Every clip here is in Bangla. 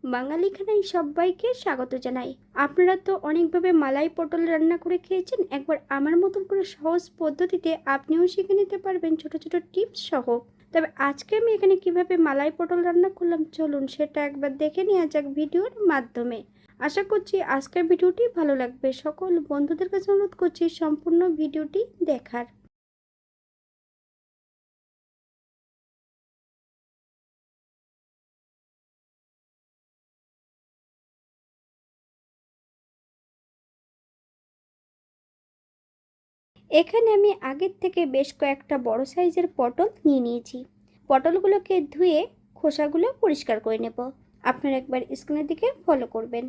বাঙালি খানায় সবাইকে স্বাগত জানাই। আপনারা তো অনেকভাবে মালাই পটল রান্না করে খেয়েছেন। একবার আমার মতন করে সহজ পদ্ধতিতে আপনিও শিখে নিতে পারবেন ছোট ছোট টিপস সহ। তবে আজকে আমি এখানে কিভাবে মালাই পটল রান্না করলাম চলুন সেটা একবার দেখে নেওয়া যাক ভিডিওর মাধ্যমে। আশা করছি আজকের ভিডিওটি ভালো লাগবে। সকল বন্ধুদের কাছে অনুরোধ করছি সম্পূর্ণ ভিডিওটি দেখার। এখানে আমি আগের থেকে বেশ কয়েকটা বড় সাইজের পটল নিয়ে নিয়েছি। পটলগুলোকে ধুয়ে খোসাগুলো পরিষ্কার করে নেব। আপনারা একবার স্ক্রিনের দিকে ফলো করবেন।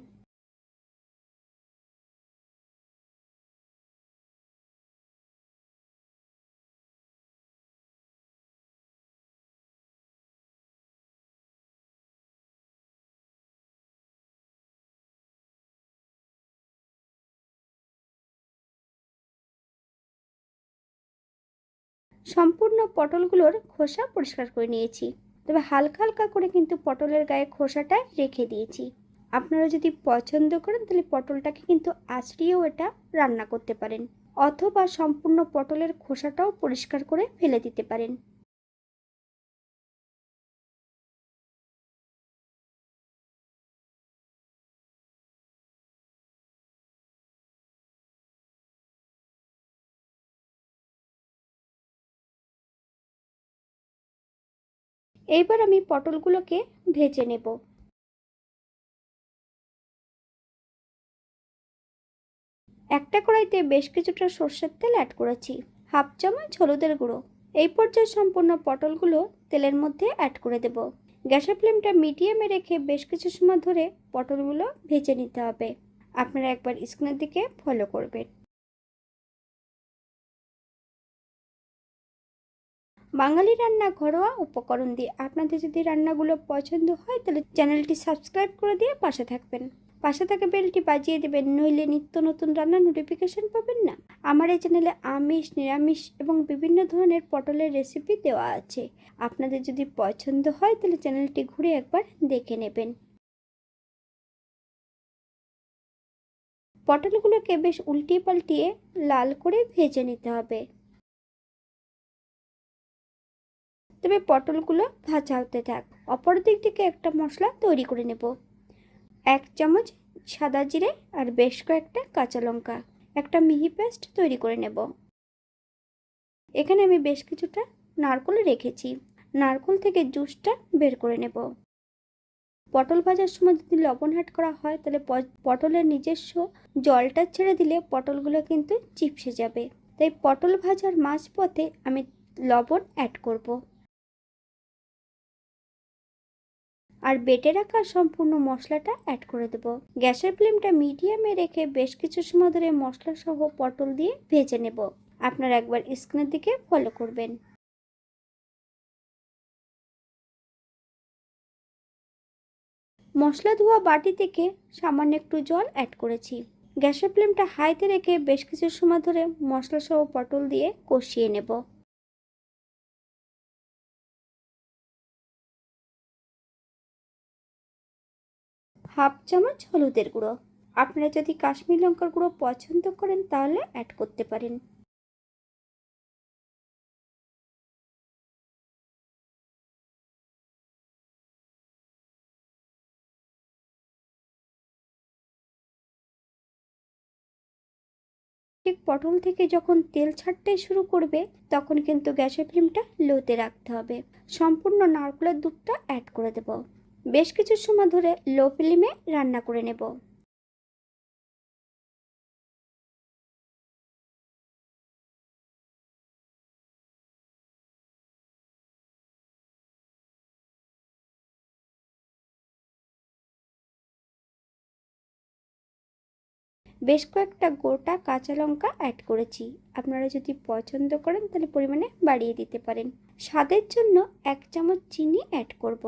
সম্পূর্ণ পটলগুলোর খোসা পরিষ্কার করে নিয়েছি, তবে হালকা হালকা করে কিন্তু পটলের গায়ে খোসাটা রেখে দিয়েছি। আপনারা যদি পছন্দ করেন তাহলে পটলটাকে কিন্তু আঁচড়িয়েও এটা রান্না করতে পারেন, অথবা সম্পূর্ণ পটলের খোসাটাও পরিষ্কার করে ফেলে দিতে পারেন। এইবার আমি পটলগুলোকে ভেজে নেব। একটা কড়াইতে বেশ কিছুটা সর্ষের তেল অ্যাড করেছি, হাফ চামচ হলুদের গুঁড়ো। এই পর্যায়ে সম্পূর্ণ পটলগুলো তেলের মধ্যে অ্যাড করে দেব। গ্যাসের ফ্লেমটা মিডিয়ামে রেখে বেশ কিছু সময় ধরে পটলগুলো ভেজে নিতে হবে। আপনারা একবার স্ক্রিনের দিকে ফলো করবেন। বাঙালি রান্না ঘরোয়া উপকরণ দিয়ে আপনাদের যদি রান্নাগুলো পছন্দ হয় তাহলে চ্যানেলটি সাবস্ক্রাইব করে দিয়ে পাশে থাকবেন। পাশে থাকা বেলটি বাজিয়ে দেবেন, নইলে নিত্য নতুন রান্নার নোটিফিকেশন পাবেন না। আমার এই চ্যানেলে আমিষ, নিরামিষ এবং বিভিন্ন ধরনের পটলের রেসিপি দেওয়া আছে। আপনাদের যদি পছন্দ হয় তাহলে চ্যানেলটি ঘুরে একবার দেখে নেবেন। পটলগুলোকে বেশ উল্টিয়ে পাল্টিয়ে লাল করে ভেজে নিতে হবে। তবে পটলগুলো ভাজা হতে থাক, অপর দিক থেকে একটা মশলা তৈরি করে নেব। 1 চামচ সাদা জিরে আর বেশ কয়েকটা কাঁচা লঙ্কা, একটা মিহি পেস্ট তৈরি করে নেব। এখানে আমি বেশ কিছুটা নারকেল রেখেছি, নারকেল থেকে জুসটা বের করে নেব। পটল ভাজার সময় যদি লবণ অ্যাড করা হয় তাহলে পটলের নিজস্ব জলটা ছেড়ে দিলে পটলগুলো কিন্তু চিপসে যাবে। তাই পটল ভাজার মাঝপথে আমি লবণ অ্যাড করব। আর বেটে রাখা সম্পূর্ণ মশলাটা অ্যাড করে দেব। গ্যাসের ফ্লেমটা মিডিয়ামে রেখে বেশ কিছু সময় ধরে মশলা সহ পটল দিয়ে ভেজে নেব। আপনারা একবার স্ক্রিনের দিকে ফলো করবেন। মশলা ধোয়া বাটি থেকে সামান্য একটু জল অ্যাড করেছি। গ্যাসের ফ্লেমটা হাইতে রেখে বেশ কিছু সময় ধরে মশলা সহ পটল দিয়ে কষিয়ে নেব। হাফ চামচ হলুদের গুঁড়ো, আপনারা যদি কাশ্মীর লঙ্কার গুঁড়ো পছন্দ করেন তাহলে অ্যাড করতে পারেন। ঠিক পটল থেকে যখন তেল ছাড়তে শুরু করবে তখন কিন্তু গ্যাসের ফ্লেমটা লোতে রাখতে হবে। সম্পূর্ণ নারকেলের দুধটা অ্যাড করে দেব। বেশ কিছু সময় ধরে লো ফ্লেমে রান্না করে নেব। বেশ কয়েকটা গোটা কাঁচা লঙ্কা অ্যাড করেছি, আপনারা যদি পছন্দ করেন তাহলে পরিমাণে বাড়িয়ে দিতে পারেন। স্বাদের জন্য 1 চামচ চিনি অ্যাড করব।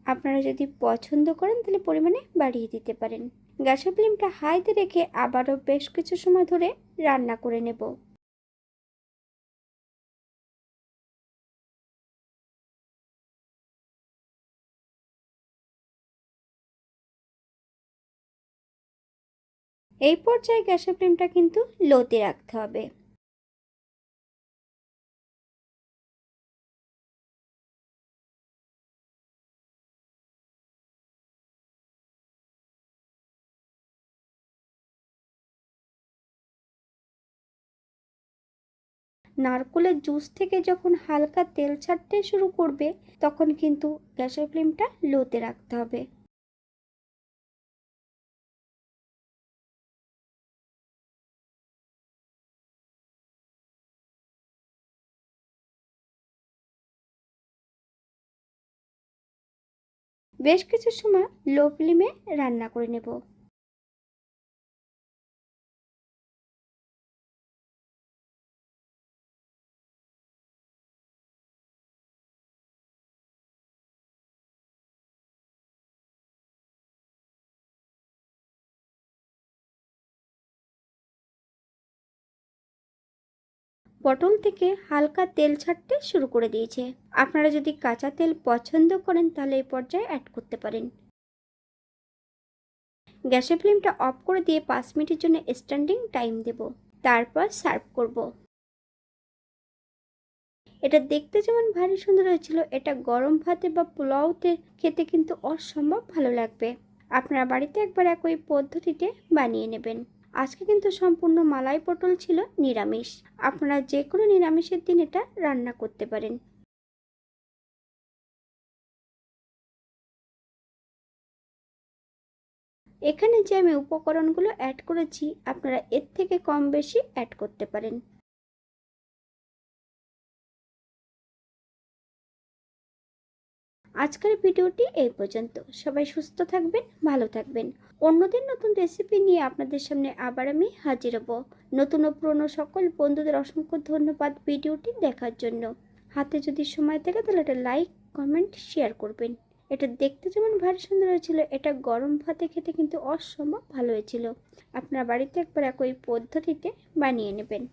আপনারা যদি পছন্দ করেন তাহলে পরিমাণে বাড়িয়ে দিতে পারেন। গ্যাসের ফ্লেমটা হাইতে রেখে আবারও বেশ কিছু সময় ধরে রান্না করে নেব। এই পর্যায়ে গ্যাসের ফ্লেমটা কিন্তু লোতে রাখতে হবে। নারকেলের জুস থেকে যখন হালকা তেল ছাড়তে শুরু করবে, তখন কিন্তু গ্যাসের ফ্লেমটা লোতে রাখতে হবে। বেশ কিছু সময় লো ফ্লেমে রান্না করে নেব। পটল থেকে হালকা তেল ছাড়তে শুরু করে দিয়েছে। আপনারা যদি কাঁচা তেল পছন্দ করেন তাহলে এই পর্যায়ে অ্যাড করতে পারেন। গ্যাসের ফ্লেমটা অফ করে দিয়ে 5 মিনিটের জন্য স্ট্যান্ডিং টাইম দেব। তারপর সার্ভ করব। এটা দেখতে যেমন ভারী সুন্দর হয়েছিল, এটা গরম ভাতে বা পোলাওতে খেতে কিন্তু অসম্ভব ভালো লাগবে। আপনারা বাড়িতে একবার একই পদ্ধতিতে বানিয়ে নেবেন। আজকে কিন্তু সম্পূর্ণ মালাই পটল ছিল নিরামিষ। আপনারা যে কোনো নিরামিষের দিন এটা রান্না করতে পারেন। এখানে যে আমি উপকরণগুলো অ্যাড করেছি, আপনারা এর থেকে কম বেশি অ্যাড করতে পারেন। আজকের ভিডিওটি এই পর্যন্ত। সবাই সুস্থ থাকবেন, ভালো থাকবেন। অন্যদিন নতুন রেসিপি নিয়ে আপনাদের সামনে আবার আমি হাজির হব। নতুন ও পুরনো সকল বন্ধুদের অসংখ্য ধন্যবাদ ভিডিওটি দেখার জন্য। হাতে যদি সময় থাকে তাহলে এটা লাইক, কমেন্ট, শেয়ার করবেন। এটা দেখতে যেমন ভারী সুন্দর হয়েছিল, এটা গরম ভাতে খেতে কিন্তু অসম্ভব ভালো হয়েছিল। আপনার বাড়িতে একবার একই পদ্ধতিতে বানিয়ে নেবেন।